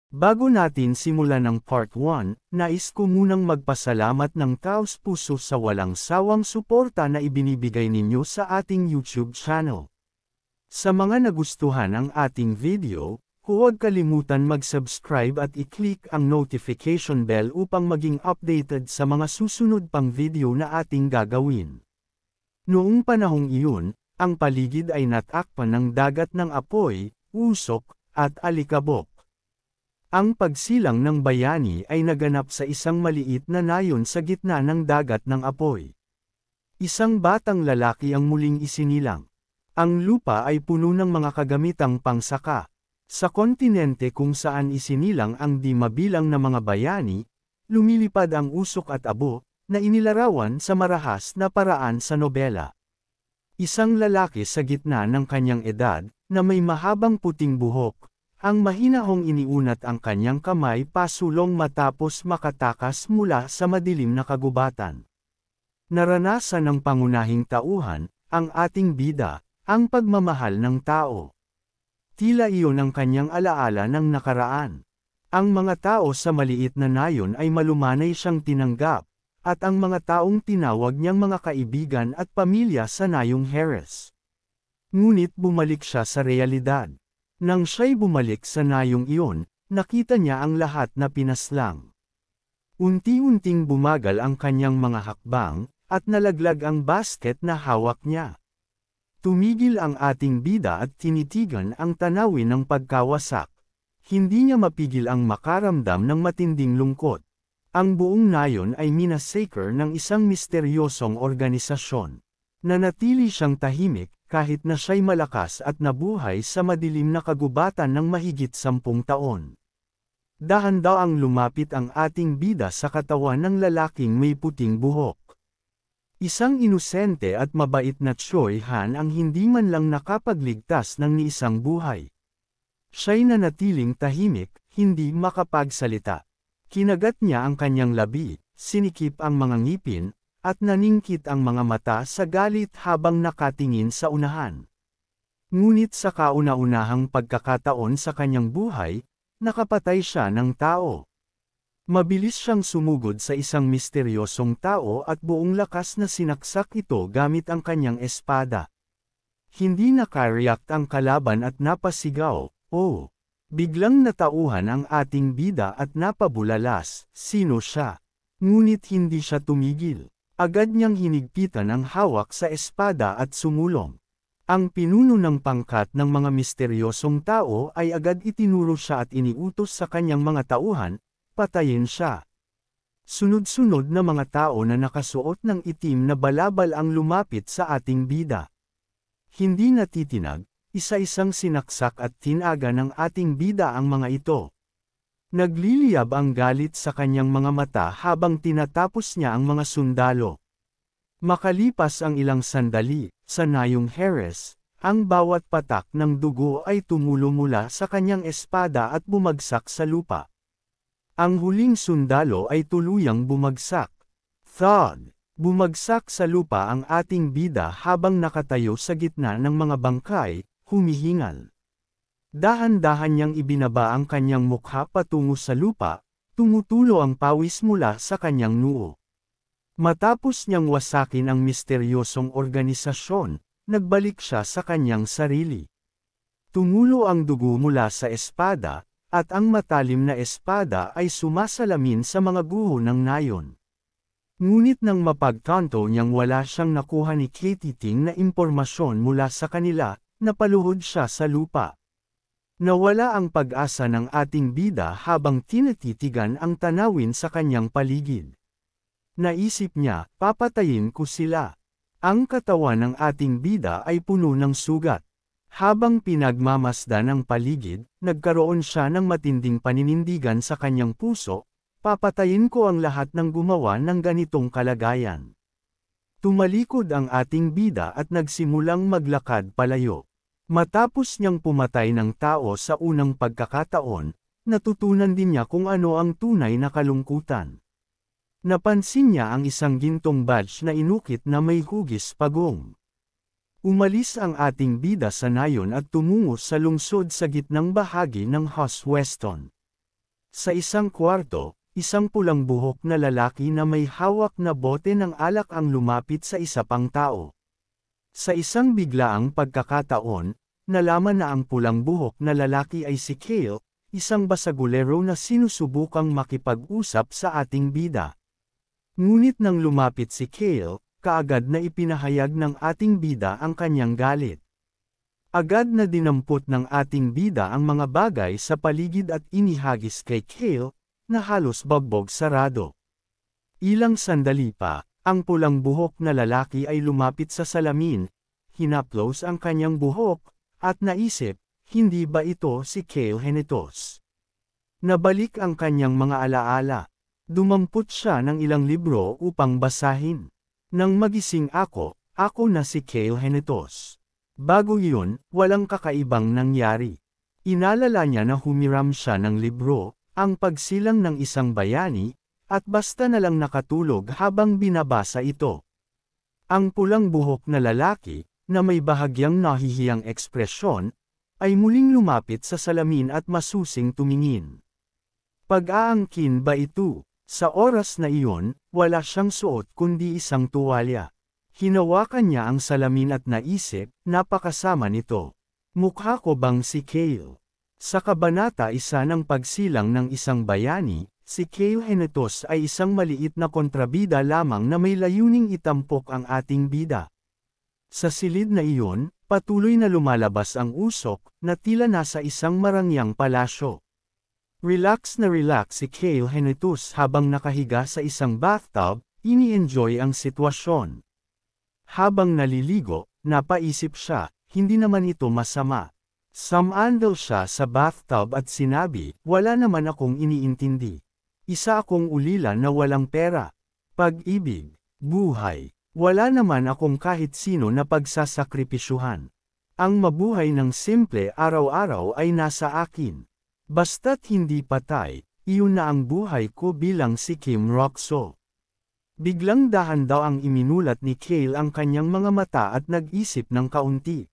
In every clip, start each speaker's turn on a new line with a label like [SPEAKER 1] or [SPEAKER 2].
[SPEAKER 1] Bago natin simulan ang Part 1, nais ko munang magpasalamat ng taos-puso sa walang sawang suporta na ibinibigay ninyo sa ating YouTube channel. Sa mga nagustuhan ang ating video, huwag kalimutan mag-subscribe at i-click ang notification bell upang maging updated sa mga susunod pang video na ating gagawin. Noong panahong iyon, ang paligid ay natakpan ng dagat ng apoy, usok, at alikabok. Ang pagsilang ng bayani ay naganap sa isang maliit na nayon sa gitna ng dagat ng apoy. Isang batang lalaki ang muling isinilang. Ang lupa ay puno ng mga kagamitang pangsaka. Sa kontinente kung saan isinilang ang di mabilang na mga bayani, lumilipad ang usok at abo, na inilarawan sa marahas na paraan sa nobela. Isang lalaki sa gitna ng kanyang edad, na may mahabang puting buhok, ang mahinahong iniunat ang kanyang kamay pasulong matapos makatakas mula sa madilim na kagubatan. Naranasan ng pangunahing tauhan, ang ating bida, ang pagmamahal ng tao. Tila iyon ang kanyang alaala ng nakaraan. Ang mga tao sa maliit na nayon ay malumanay siyang tinanggap, at ang mga taong tinawag niyang mga kaibigan at pamilya sa nayong Heres. Ngunit bumalik siya sa realidad. Nang siya'y bumalik sa nayong iyon, nakita niya ang lahat na pinaslang. Unti-unting bumagal ang kanyang mga hakbang, at nalaglag ang basket na hawak niya. Tumigil ang ating bida at tinitigan ang tanawin ng pagkawasak. Hindi niya mapigil ang makaramdam ng matinding lungkot. Ang buong nayon ay minasacre ng isang misteryosong organisasyon. Nanatili siyang tahimik, kahit na siya'y malakas at nabuhay sa madilim na kagubatan ng mahigit 10 taon. Dahan-daang lumapit ang ating bida sa katawan ng lalaking may puting buhok. Isang inosente at mabait na Choi Han ang hindi man lang nakapagligtas ng niisang buhay. Siya'y nanatiling tahimik, hindi makapagsalita. Kinagat niya ang kanyang labi, sinikip ang mga ngipin, at naningkit ang mga mata sa galit habang nakatingin sa unahan. Ngunit sa kauna-unahang pagkakataon sa kanyang buhay, nakapatay siya ng tao. Mabilis siyang sumugod sa isang misteryosong tao at buong lakas na sinaksak ito gamit ang kanyang espada. Hindi nakareact ang kalaban at napasigaw, "Oh!" Biglang natauhan ang ating bida at napabulalas, sino siya? Ngunit hindi siya tumigil. Agad niyang hinigpitan ang hawak sa espada at sumulong. Ang pinuno ng pangkat ng mga misteryosong tao ay agad itinuro siya at iniutos sa kanyang mga tauhan, patayin siya. Sunod-sunod na mga tao na nakasuot ng itim na balabal ang lumapit sa ating bida. Hindi natitinag, isa-isang sinaksak at tinaga ng ating bida ang mga ito. Nagliliyab ang galit sa kanyang mga mata habang tinatapos niya ang mga sundalo. Makalipas ang ilang sandali, sa nayong Heres, ang bawat patak ng dugo ay tumulo mula sa kanyang espada at bumagsak sa lupa. Ang huling sundalo ay tuluyang bumagsak. Thud! Bumagsak sa lupa ang ating bida habang nakatayo sa gitna ng mga bangkay, humihingal. Dahan-dahan niyang ibinaba ang kanyang mukha patungo sa lupa, tumutulo ang pawis mula sa kanyang noo. Matapos niyang wasakin ang misteryosong organisasyon, nagbalik siya sa kanyang sarili. Tumulo ang dugo mula sa espada, at ang matalim na espada ay sumasalamin sa mga guho ng nayon. Ngunit nang mapagtanto niyang wala siyang nakuha ni Katie Ting na impormasyon mula sa kanila, napaluhod siya sa lupa. Nawala ang pag-asa ng ating bida habang tinatitigan ang tanawin sa kanyang paligid. Naisip niya, papatayin ko sila. Ang katawan ng ating bida ay puno ng sugat. Habang pinagmamasdan ang paligid, nagkaroon siya ng matinding paninindigan sa kanyang puso, papatayin ko ang lahat ng gumawa ng ganitong kalagayan. Tumalikod ang ating bida at nagsimulang maglakad palayo. Matapos niyang pumatay ng tao sa unang pagkakataon, natutunan din niya kung ano ang tunay na kalungkutan. Napansin niya ang isang gintong badge na inukit na may hugis pagong. Umalis ang ating bida sa nayon at tumungo sa lungsod sa gitnang bahagi ng Hos Weston. Sa isang kwarto, isang pulang buhok na lalaki na may hawak na bote ng alak ang lumapit sa isa pang tao. Sa isang biglaang pagkakataon, nalaman na ang pulang buhok na lalaki ay si Kale, isang basagulero na sinusubukang makipag-usap sa ating bida. Ngunit nang lumapit si Kale, kaagad na ipinahayag ng ating bida ang kanyang galit. Agad na dinampot ng ating bida ang mga bagay sa paligid at inihagis kay Kale, na halos bagbog sarado. Ilang sandali pa, ang pulang buhok na lalaki ay lumapit sa salamin, hinaplos ang kanyang buhok, at naisip, hindi ba ito si Kale Henitos? Nabalik ang kanyang mga alaala. Dumampot siya ng ilang libro upang basahin. Nang magising ako na si Kale Henitos. Bago yun, walang kakaibang nangyari. Inalala niya na humiram siya ng libro, ang pagsilang ng isang bayani, at basta na lang nakatulog habang binabasa ito. Ang pulang buhok na lalaki, na may bahagyang nahihiyang ekspresyon, ay muling lumapit sa salamin at masusing tumingin. Pag-aangkin ba ito? Sa oras na iyon, wala siyang suot kundi isang tuwalya. Hinawakan niya ang salamin at naisip, napakasama nito. Mukha ko bang si Kale? Sa kabanata 1 ng pagsilang ng isang bayani, si Kale Henitos ay isang maliit na kontrabida lamang na may layuning itampok ang ating bida. Sa silid na iyon, patuloy na lumalabas ang usok, na tila nasa isang marangyang palasyo. Relax si Kale Henitos habang nakahiga sa isang bathtub, ini-enjoy ang sitwasyon. Habang naliligo, napaisip siya, hindi naman ito masama. Sumandal siya sa bathtub at sinabi, wala naman akong iniintindi. Isa akong ulila na walang pera. Pag-ibig, buhay. Wala naman akong kahit sino na pagsasakripisyuhan. Ang mabuhay ng simple araw-araw ay nasa akin. Basta't hindi patay, iyon na ang buhay ko bilang si Kim Roxo. Biglang dahan daw ang iminulat ni Kale ang kanyang mga mata at nag-isip ng kaunti.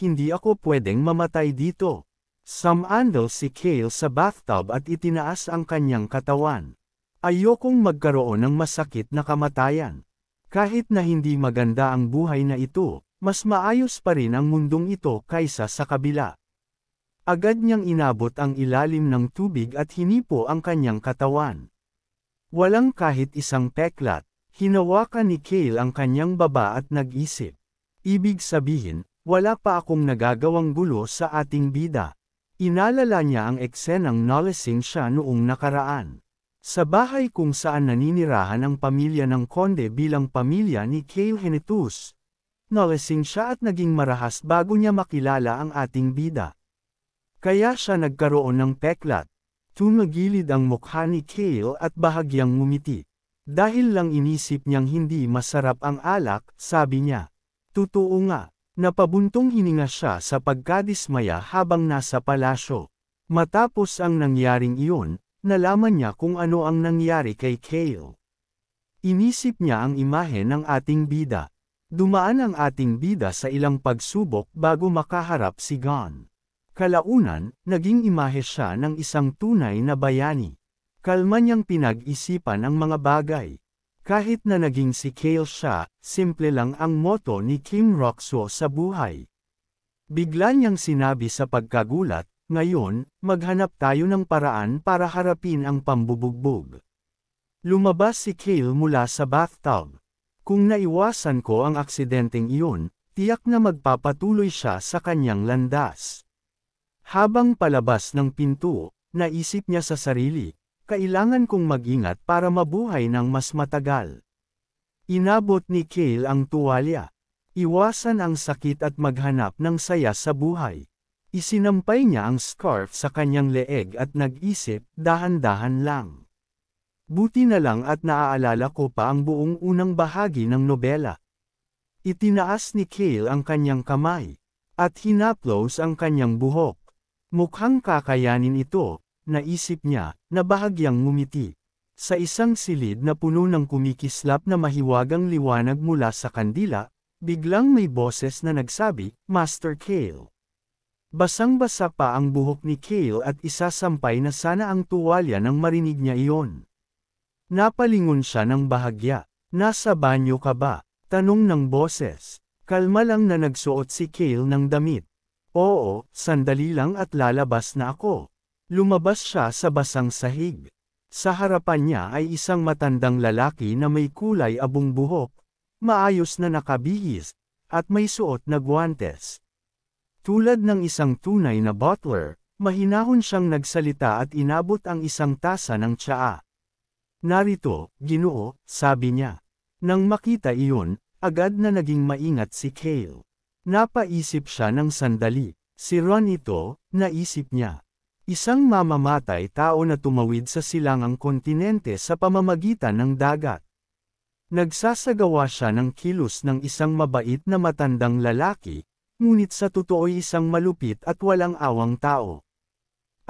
[SPEAKER 1] Hindi ako pwedeng mamatay dito. Sumandal si Kale sa bathtub at itinaas ang kanyang katawan. Ayokong magkaroon ng masakit na kamatayan. Kahit na hindi maganda ang buhay na ito, mas maayos pa rin ang mundong ito kaysa sa kabila. Agad niyang inabot ang ilalim ng tubig at hinipo ang kanyang katawan. Walang kahit isang peklat, hinawakan ni Kale ang kanyang baba at nag-isip. Ibig sabihin, wala pa akong nagagawang gulo sa ating bida. Inalala niya ang eksenang nalasing siya noong nakaraan. Sa bahay kung saan naninirahan ang pamilya ng konde bilang pamilya ni Kale Henitos, nalasing siya at naging marahas bago niya makilala ang ating bida. Kaya siya nagkaroon ng peklat. Tumagilid ang mukha ni Kale at bahagyang ngumiti. Dahil lang inisip niyang hindi masarap ang alak, sabi niya. Totoo nga, napabuntong hininga siya sa pagkadismaya habang nasa palasyo. Matapos ang nangyaring iyon, nalaman niya kung ano ang nangyari kay Kale. Inisip niya ang imahe ng ating bida. Dumaan ang ating bida sa ilang pagsubok bago makaharap si Gon. Kalaunan, naging imahe siya ng isang tunay na bayani. Kalma niyang pinag-isipan ang mga bagay. Kahit na naging si Kale siya, simple lang ang motto ni Kim Roxo sa buhay. Bigla niyang sinabi sa pagkagulat, ngayon, maghanap tayo ng paraan para harapin ang pambubugbog. Lumabas si Kale mula sa bathtub. Kung naiwasan ko ang aksidenteng iyon, tiyak na magpapatuloy siya sa kanyang landas. Habang palabas ng pinto, naisip niya sa sarili, kailangan kong mag-ingat para mabuhay ng mas matagal. Inabot ni Kale ang tuwalya. Iwasan ang sakit at maghanap ng saya sa buhay. Isinampay niya ang scarf sa kanyang leeg at nag-isip, dahan-dahan lang. Buti na lang at naaalala ko pa ang buong unang bahagi ng nobela. Itinaas ni Kale ang kanyang kamay, at hinaplos ang kanyang buhok. Mukhang kakayanin ito, naisip niya, na bahagyang ngumiti. Sa isang silid na puno ng kumikislap na mahiwagang liwanag mula sa kandila, biglang may boses na nagsabi, Master Kale. Basang-basa pa ang buhok ni Kale at isasampay na sana ang tuwalya nang marinig niya iyon. Napalingon siya ng bahagya. Nasa banyo ka ba? Tanong ng boses. Kalma lang na nagsuot si Kale ng damit. Oo, sandali lang at lalabas na ako. Lumabas siya sa basang sahig. Sa harapan niya ay isang matandang lalaki na may kulay abong buhok, maayos na nakabihis, at may suot na guwantes. Tulad ng isang tunay na butler, mahinahon siyang nagsalita at inabot ang isang tasa ng tsaa. Narito, Ginoo, sabi niya. Nang makita iyon, agad na naging maingat si Kale. Napaisip siya ng sandali. Si Ron ito, naisip niya. Isang mamamatay tao na tumawid sa silangang kontinente sa pamamagitan ng dagat. Nagsasagawa siya ng kilos ng isang mabait na matandang lalaki, ngunit sa totoo'y isang malupit at walang awang tao.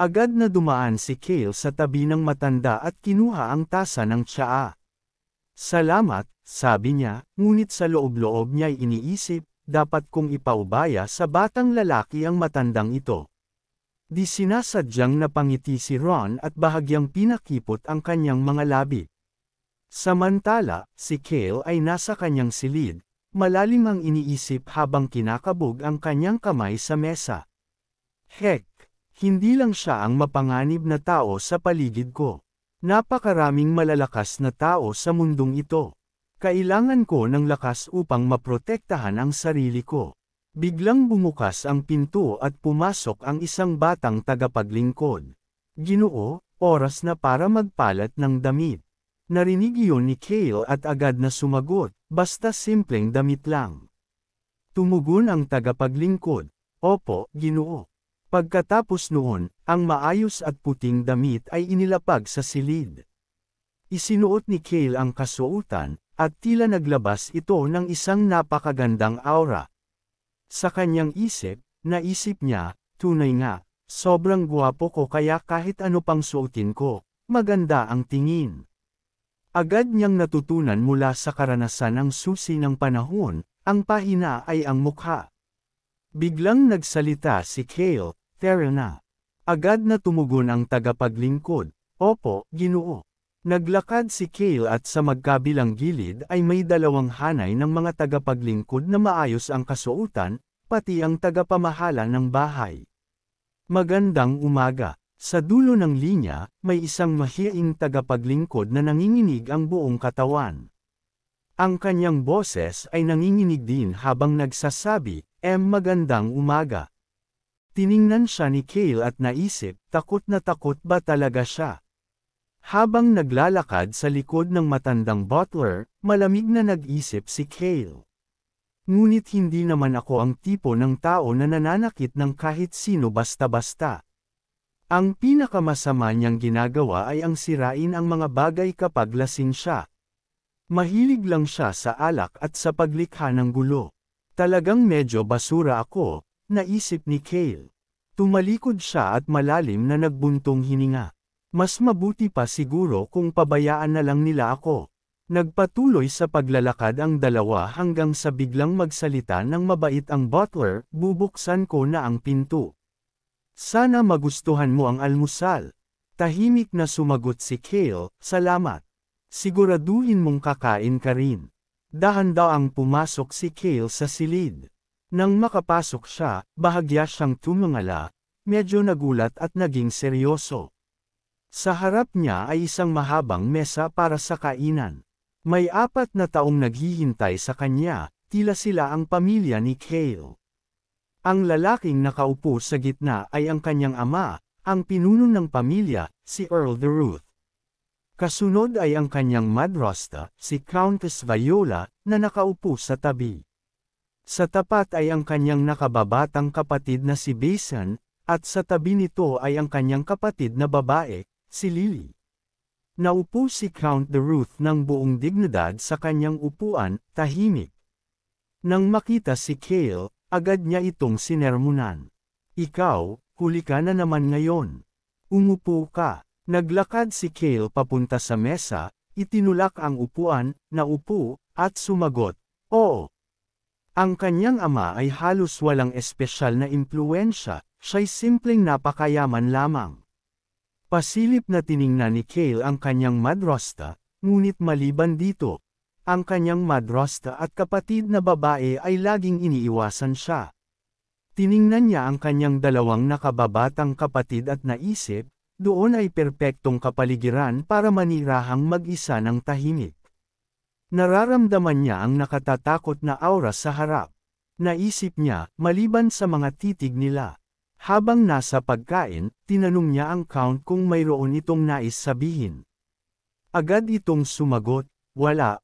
[SPEAKER 1] Agad na dumaan si Kale sa tabi ng matanda at kinuha ang tasa ng tsaa. Salamat, sabi niya, ngunit sa loob-loob niya'y iniisip, dapat kong ipaubaya sa batang lalaki ang matandang ito. Di sinasadyang napangiti si Ron at bahagyang pinakipot ang kanyang mga labi. Samantala, si Kale ay nasa kanyang silid, malalim ang iniisip habang kinakabog ang kanyang kamay sa mesa. Heck, hindi lang siya ang mapanganib na tao sa paligid ko. Napakaraming malalakas na tao sa mundong ito. Kailangan ko ng lakas upang maprotektahan ang sarili ko. Biglang bumukas ang pinto at pumasok ang isang batang tagapaglingkod. Ginoo, oras na para magpalat ng damit. Narinig iyon ni Kale at agad na sumagot, basta simpleng damit lang. Tumugon ang tagapaglingkod, Opo, Ginoo. Pagkatapos noon, ang maayos at puting damit ay inilapag sa silid. Isinuot ni Kale ang kasuotan, at tila naglabas ito ng isang napakagandang aura. Sa kanyang isip, naisip niya, tunay nga, sobrang guwapo ko kaya kahit ano pang suotin ko, maganda ang tingin. Agad niyang natutunan mula sa karanasan ang susi ng panahon, ang pahina ay ang mukha. Biglang nagsalita si Kale, Tara na. Agad na tumugon ang tagapaglingkod, Opo, Ginoo. Naglakad si Kale at sa magkabilang gilid ay may dalawang hanay ng mga tagapaglingkod na maayos ang kasuotan, pati ang tagapamahala ng bahay. Magandang umaga. Sa dulo ng linya, may isang mahiyaing tagapaglingkod na nanginginig ang buong katawan. Ang kanyang boses ay nanginginig din habang nagsasabi, magandang umaga. Tiningnan siya ni Kale at naisip, takot na takot ba talaga siya? Habang naglalakad sa likod ng matandang butler, malamig na nag-isip si Kale. Ngunit hindi naman ako ang tipo ng tao na nananakit ng kahit sino basta-basta. Ang pinakamasama niyang ginagawa ay ang sirain ang mga bagay kapag lasing siya. Mahilig lang siya sa alak at sa paglikha ng gulo. Talagang medyo basura ako, naisip ni Kale. Tumalikod siya at malalim na nagbuntong hininga. Mas mabuti pa siguro kung pabayaan na lang nila ako. Nagpatuloy sa paglalakad ang dalawa hanggang sa biglang magsalita ng mabait ang butler, bubuksan ko na ang pinto. Sana magustuhan mo ang almusal. Tahimik na sumagot si Kale, salamat. Siguraduhin mong kakain ka rin. Dahan-daang pumasok si Kale sa silid. Nang makapasok siya, bahagya siyang tumangala, medyo nagulat at naging seryoso. Sa harap niya ay isang mahabang mesa para sa kainan. May 4 na taong naghihintay sa kanya, tila sila ang pamilya ni Kale. Ang lalaking nakaupo sa gitna ay ang kanyang ama, ang pinuno ng pamilya, si Earl de Ruth. Kasunod ay ang kanyang madrasta, si Countess Viola, na nakaupo sa tabi. Sa tapat ay ang kanyang nakababatang kapatid na si Basin, at sa tabi nito ay ang kanyang kapatid na babae, si Lily. Naupo si Count de Ruth ng buong dignidad sa kanyang upuan, tahimik. Nang makita si Kale, agad niya itong sinermonan. Ikaw, huli ka na naman ngayon. Umupo ka. Naglakad si Kale papunta sa mesa, itinulak ang upuan, naupo, at sumagot, Oo. Ang kanyang ama ay halos walang espesyal na impluwensya, Siya'y simpleng napakayaman lamang. Pasilip na tiningnan ni Kale ang kanyang madrasta, ngunit maliban dito, ang kanyang madrasta at kapatid na babae ay laging iniiwasan siya. Tiningnan niya ang kanyang dalawang nakababatang kapatid at naisip, doon ay perpektong kapaligiran para manirahang mag-isa ng tahimik. Nararamdaman niya ang nakatatakot na aura sa harap. Naisip niya, maliban sa mga titig nila. Habang nasa pagkain, tinanong niya ang Count kung mayroon itong nais sabihin. Agad itong sumagot, wala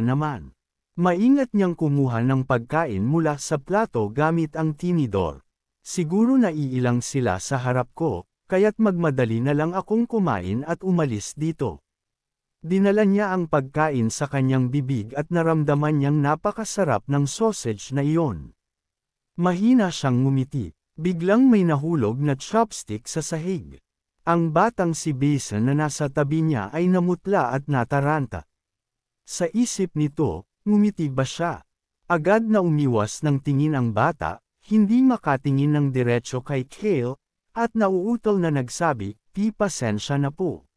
[SPEAKER 1] naman. Maingat niyang kumuha ng pagkain mula sa plato gamit ang tinidor. Siguro naiilang sila sa harap ko, kaya't magmadali na lang akong kumain at umalis dito. Dinala niya ang pagkain sa kanyang bibig at naramdaman niyang napakasarap ng sausage na iyon. Mahina siyang ngumiti. Biglang may nahulog na chopstick sa sahig. Ang batang si Basin na nasa tabi niya ay namutla at nataranta. Sa isip nito, ngumiti ba siya? Agad na umiwas ng tingin ang bata, hindi makatingin ng diretso kay Kale, at nauutol na nagsabi, pasensya na po.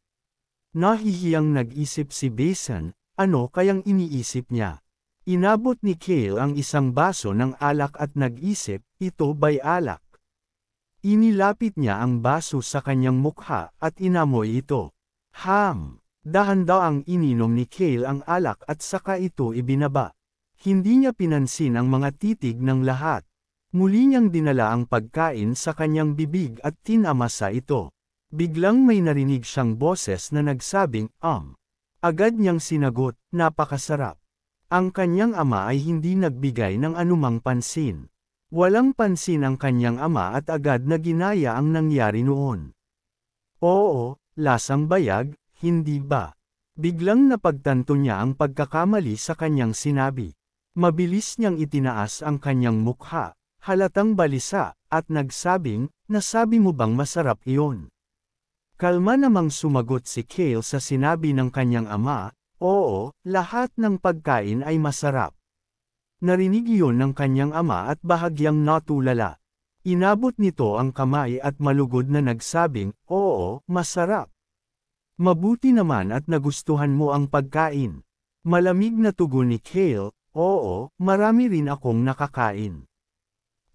[SPEAKER 1] Nahihiyang nag-isip si Basin, ano kayang iniisip niya? Inabot ni Kale ang isang baso ng alak at nag-isip, ito ba'y alak? Inilapit niya ang baso sa kanyang mukha at inamoy ito. Dahan-dahan ang ininom ni Kale ang alak at saka ito ibinaba. Hindi niya pinansin ang mga titig ng lahat. Muli niyang dinala ang pagkain sa kanyang bibig at tinamasa ito. Biglang may narinig siyang boses na nagsabing, Agad niyang sinagot, napakasarap. Ang kanyang ama ay hindi nagbigay ng anumang pansin. Walang pansin ang kanyang ama at agad na ginaya ang nangyari noon. Oo, lasang bayag, hindi ba? Biglang napagtanto niya ang pagkakamali sa kanyang sinabi. Mabilis niyang itinaas ang kanyang mukha, halatang balisa, at nagsabing, nasabi mo bang masarap iyon? Kalma namang sumagot si Kale sa sinabi ng kanyang ama, oo, lahat ng pagkain ay masarap. Narinig iyon ng kanyang ama at bahagyang natulala. Inabot nito ang kamay at malugod na nagsabing, oo, masarap. Mabuti naman at nagustuhan mo ang pagkain. Malamig na tugon ni Kale, oo, marami rin akong nakakain.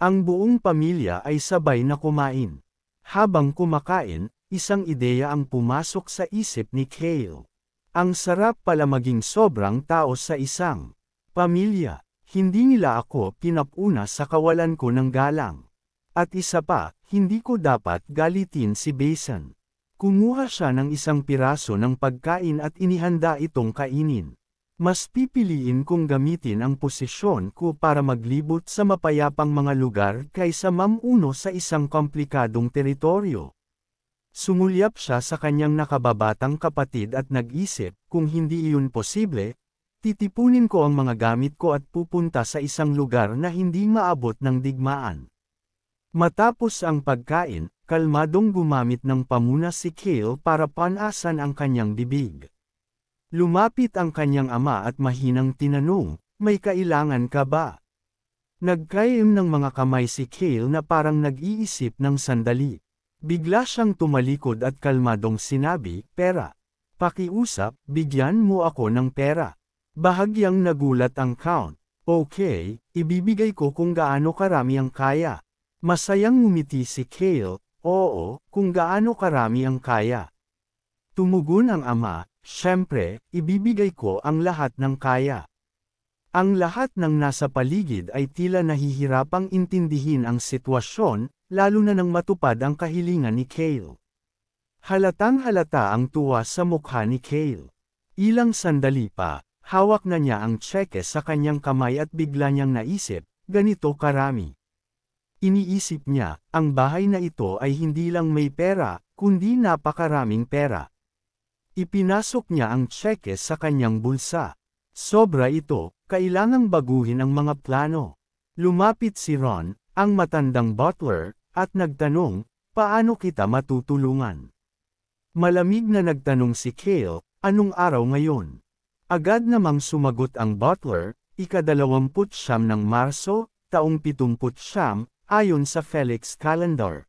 [SPEAKER 1] Ang buong pamilya ay sabay na kumain. Habang kumakain, isang ideya ang pumasok sa isip ni Kale. Ang sarap pala maging sobrang tao sa isang pamilya. Hindi nila ako pinapuna sa kawalan ko ng galang. At isa pa, hindi ko dapat galitin si Basin. Kumuha siya ng isang piraso ng pagkain at inihanda itong kainin. Mas pipiliin kong gamitin ang posisyon ko para maglibot sa mapayapang mga lugar kaysa mamuno sa isang komplikadong teritoryo. Sumulyap siya sa kanyang nakababatang kapatid at nag-isip, kung hindi iyon posible, titipunin ko ang mga gamit ko at pupunta sa isang lugar na hindi maabot ng digmaan. Matapos ang pagkain, kalmadong gumamit ng pamuna si Kale para panasan ang kanyang bibig. Lumapit ang kanyang ama at mahinang tinanong, may kailangan ka ba? Nagkayim ng mga kamay si Kale na parang nag-iisip ng sandali. Bigla siyang tumalikod at kalmadong sinabi, pera. Pakiusap, bigyan mo ako ng pera. Bahagyang nagulat ang Count. Okay, ibibigay ko kung gaano karami ang kaya. Masayang ngumiti si Kale, oo, kung gaano karami ang kaya. Tumugon ang ama, syempre, ibibigay ko ang lahat ng kaya. Ang lahat ng nasa paligid ay tila nahihirapang intindihin ang sitwasyon, lalo na nang matupad ang kahilingan ni Kale. Halatang halata ang tuwa sa mukha ni Kale. Ilang sandali pa, hawak na niya ang tseke sa kanyang kamay at bigla niyang naisip, ganito karami. Iniisip niya, ang bahay na ito ay hindi lang may pera, kundi napakaraming pera. Ipinasok niya ang tseke sa kanyang bulsa. Sobra ito, kailangang baguhin ang mga plano. Lumapit si Ron, ang matandang butler, at nagtanong, paano kita matutulungan? Malamig na nagtanong si Kale, anong araw ngayon? Agad namang sumagot ang butler, ika-29 ng Marso, taong 79, ayon sa Felix Calendar.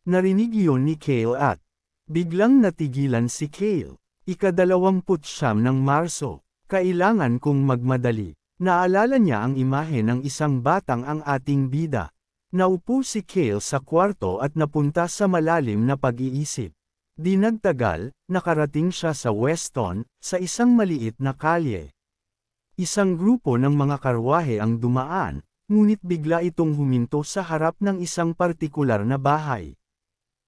[SPEAKER 1] Narinig iyon ni Kale at biglang natigilan si Kale. Ika-29 ng Marso. Kailangan kong magmadali. Naalala niya ang imahe ng isang batang ang ating bida. Naupo si Kale sa kwarto at napunta sa malalim na pag-iisip. Di nagtagal, nakarating siya sa Weston, sa isang maliit na kalye. Isang grupo ng mga karwahe ang dumaan, ngunit bigla itong huminto sa harap ng isang partikular na bahay.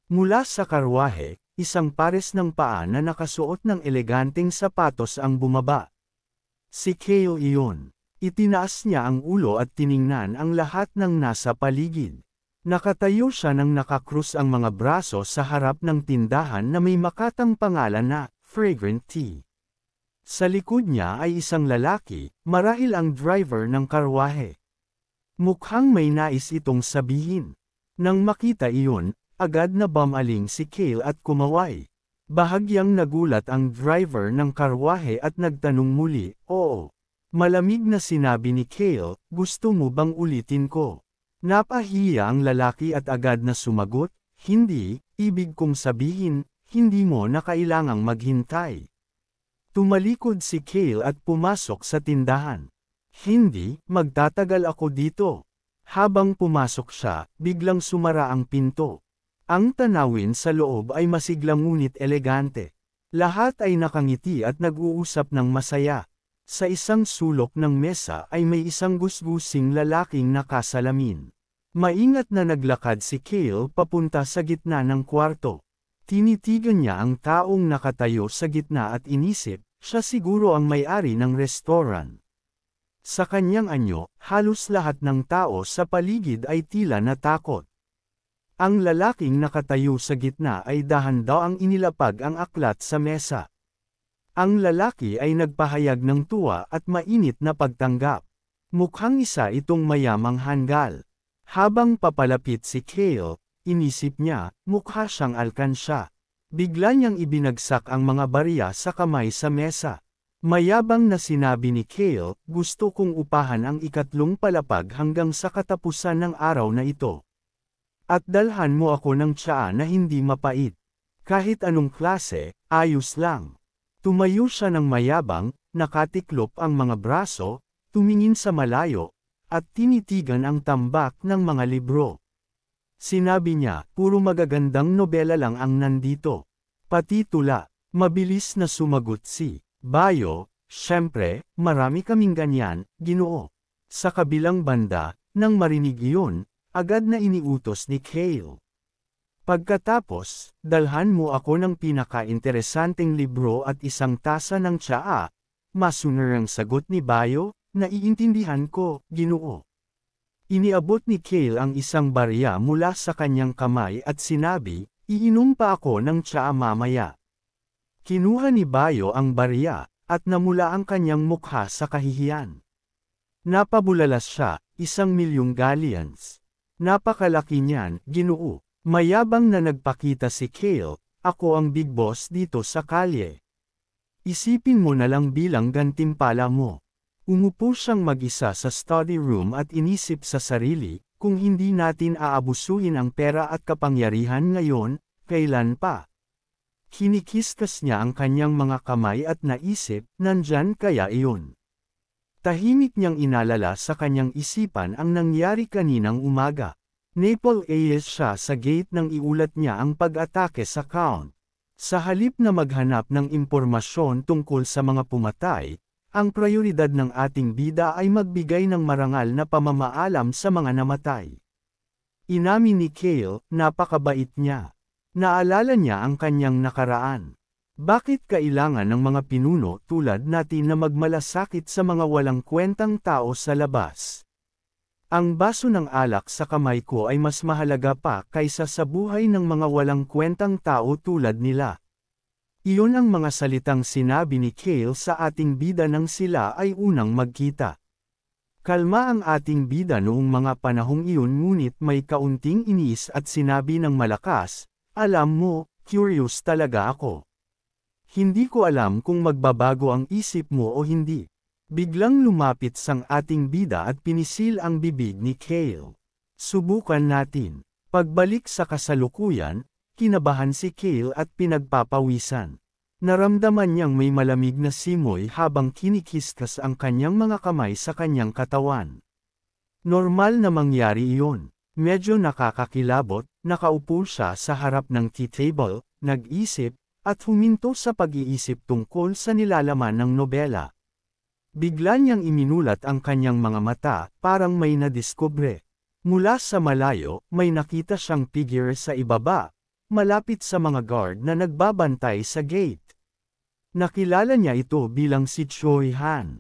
[SPEAKER 1] Mula sa karwahe, isang pares ng paa na nakasuot ng eleganteng sapatos ang bumaba. Si Kale iyon. Itinaas niya ang ulo at tiningnan ang lahat ng nasa paligid. Nakatayo siya nang nakakrus ang mga braso sa harap ng tindahan na may makatang pangalan na Fragrant Tea. Sa likod niya ay isang lalaki, marahil ang driver ng karwahe. Mukhang may nais itong sabihin. Nang makita iyon, agad na bumaling si Kale at kumaway. Bahagyang nagulat ang driver ng karwahe at nagtanong muli, "Oo." Malamig na sinabi ni Kale, "Gusto mo bang ulitin ko?" Napahiya ang lalaki at agad na sumagot, "Hindi, ibig kong sabihin, hindi mo na kailangang maghintay." Tumalikod si Kale at pumasok sa tindahan. "Hindi, magtatagal ako dito." Habang pumasok siya, biglang sumara ang pinto. Ang tanawin sa loob ay masigla ngunit elegante. Lahat ay nakangiti at nag-uusap ng masaya. Sa isang sulok ng mesa ay may isang gusgusing lalaking nakasalamin. Maingat na naglakad si Kale papunta sa gitna ng kwarto. Tinitigan niya ang taong nakatayo sa gitna at inisip, siya siguro ang may-ari ng restaurant. Sa kanyang anyo, halos lahat ng tao sa paligid ay tila natakot. Ang lalaking nakatayo sa gitna ay dahan-dahang inilapag ang aklat sa mesa. Ang lalaki ay nagpahayag ng tuwa at mainit na pagtanggap. Mukhang isa itong mayamang hanggal. Habang papalapit si Kale, inisip niya, mukha siyang alkansya. Bigla niyang ibinagsak ang mga barya sa kamay sa mesa. Mayabang na sinabi ni Kale, "Gusto kong upahan ang ikatlong palapag hanggang sa katapusan ng araw na ito. At dalhan mo ako ng tsaa na hindi mapait. Kahit anong klase, ayos lang." Tumayo siya ng mayabang, nakatiklop ang mga braso, tumingin sa malayo, at tinitigan ang tambak ng mga libro. Sinabi niya, "Puro magagandang nobela lang ang nandito. Pati tula." Mabilis na sumagot si Bayo, "Siyempre, marami kaming ganyan, Ginoo." Sa kabilang banda, nang marinig iyon, agad na iniutos ni Kale. "Pagkatapos, dalhan mo ako ng pinaka-interesanteng libro at isang tasa ng tsaa." Masunarang sagot ni Bayo, "Naiintindihan ko, Ginoo." Iniabot ni Kale ang isang barya mula sa kanyang kamay at sinabi, "Iinom pa ako ng tsaa mamaya." Kinuha ni Bayo ang barya, at namula ang kanyang mukha sa kahihiyan. Napabulalas siya, 1,000,000 galleons. "Napakalaki niyan, Ginoo." Mayabang na nagpakita si Kale, "Ako ang big boss dito sa kalye. Isipin mo na lang bilang gantimpala mo." Umupo siyang mag-isa sa study room at inisip sa sarili, kung hindi natin aabusuhin ang pera at kapangyarihan ngayon, kailan pa? Kinikiskas niya ang kanyang mga kamay at naisip, nandyan kaya iyon. Tahimik niyang inalala sa kanyang isipan ang nangyari kaninang umaga. Naples siya sa gate nang iulat niya ang pag-atake sa Count. Sa halip na maghanap ng impormasyon tungkol sa mga pumatay, ang prioridad ng ating bida ay magbigay ng marangal na pamamaalam sa mga namatay. Inamin ni Kale, napakabait niya. Naalala niya ang kanyang nakaraan. Bakit kailangan ng mga pinuno tulad natin na magmalasakit sa mga walang kwentang tao sa labas? Ang baso ng alak sa kamay ko ay mas mahalaga pa kaysa sa buhay ng mga walang kwentang tao tulad nila. Iyon ang mga salitang sinabi ni Kale sa ating bida nang sila ay unang magkita. Kalma ang ating bida noong mga panahong iyon ngunit may kaunting inis at sinabi ng malakas, "Alam mo, curious talaga ako. Hindi ko alam kung magbabago ang isip mo o hindi." Biglang lumapit sang ating bida at pinisil ang bibig ni Kale. "Subukan natin." Pagbalik sa kasalukuyan, kinabahan si Kale at pinagpapawisan. Naramdaman niyang may malamig na simoy habang kinikiskas ang kanyang mga kamay sa kanyang katawan. Normal na mangyari iyon. Medyo nakakakilabot, nakaupo siya sa harap ng tea table, nag-isip, at huminto sa pag-iisip tungkol sa nilalaman ng nobela. Bigla niyang iminulat ang kanyang mga mata, parang may nadiskubre. Mula sa malayo, may nakita siyang figure sa ibaba, malapit sa mga guard na nagbabantay sa gate. Nakilala niya ito bilang si Choi Han.